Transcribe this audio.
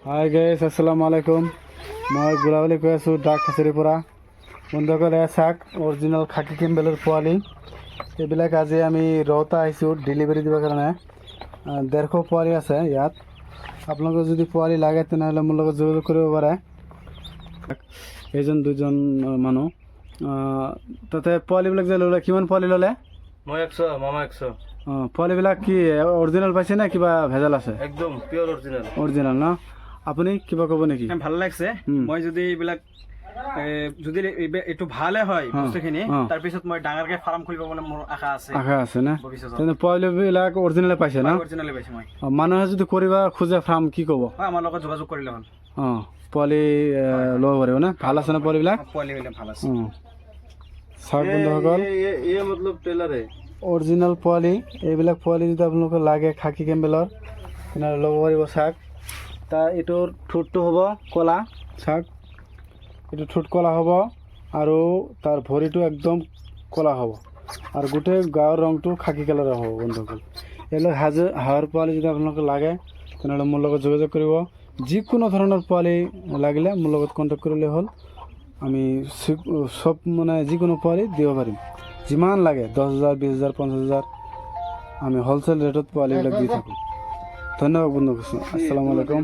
Hi guys, আসসালামু আলাইকুম। মই গোলাবলী কৈ আছোঁ ডাক খাচেৰীৰ পৰা। বন্ধুসকলে চাওক, অৰিজিনেল খাকী কেম্বেলৰ পোৱালি এইবিলাক আজি আমি ৰৌতা আহিছোঁ ডেলিভাৰী দিবৰ কাৰণে। 150 পোৱালি আছে ইয়াত। আপোনালোকৰ যদি পোৱালি লাগে তেনেহ'লে মোৰ লগত যোগাযোগ কৰিব পাৰে। এইজন দুজন মানুহ তাতে পোৱালিবিলাক যে ল'লে, কিমান পোৱালি ল'লে? মই 100, মামা 100। পোৱালিবিলাক কি অৰিজিনেল পাইছে নে কিবা ভেজাল আছে? একদম পিয়ৰ অৰিজিনেল। অৰিজিনেল ন? আপুনি কিবা ক'ব নেকি? ভাল লাগছে। মই যদি এইবিলাক যদি এইটো ভালে হয় বস্তুখিনি, তাৰপিছত মই ডাঙৰকে ফাৰ্ম খুলিব মানে মোৰ আশা আছে না? তেনে পোৱালিবিলাক অৰিজিনেলে পাইছে না? অৰিজিনেলে পাইছো মই। মানুহে যদি কৰিব খোজে ফাৰ্ম, কি ক'ব? আমাৰ লগত যোগাযোগ কৰিলে হ'ল। পোৱালি ল'ব পাৰিব না? ভাল আছে না পোৱালিবিলাক? পোৱালি হ'লে ভাল আছে। চাওক বন্ধুসকল, ये मतलब टेलर है। অৰিজিনেল পোৱালি। এইবিলাক পোৱালি যদি আপোনালোকক লাগে খাকী কেম্বেলৰ তেনেহ'লে ল'ব পাৰিব। চাওক, এইটোৰ ঠোঁটটো হ'ব ক'লা। চাওক, এইটো ঠোঁট ক'লা হ'ব আৰু তাৰ ভৰিটো একদম ক'লা হ'ব আৰু গোটেই গাৰ ৰংটো খাকী কালাৰৰ হ'ব। বন্ধুসকল, এইবিলাক হাঁহৰ পোৱালি যদি আপোনালোকক লাগে তেনেহ'লে মোৰ লগত যোগাযোগ কৰিব। যিকোনো ধৰণৰ পোৱালি লাগিলে মোৰ লগত কণ্টেক্ট কৰিলে হ'ল। আমি চব মানে যিকোনো পোৱালি দিব পাৰিম, যিমান লাগে। 10,000, 20,000, 50,000 আমি হ'লচেল ৰেটত পোৱালিবিলাক দি থাকোঁ। ধন্যবাদ বন্ধু। আসসালামু আলাইকুম।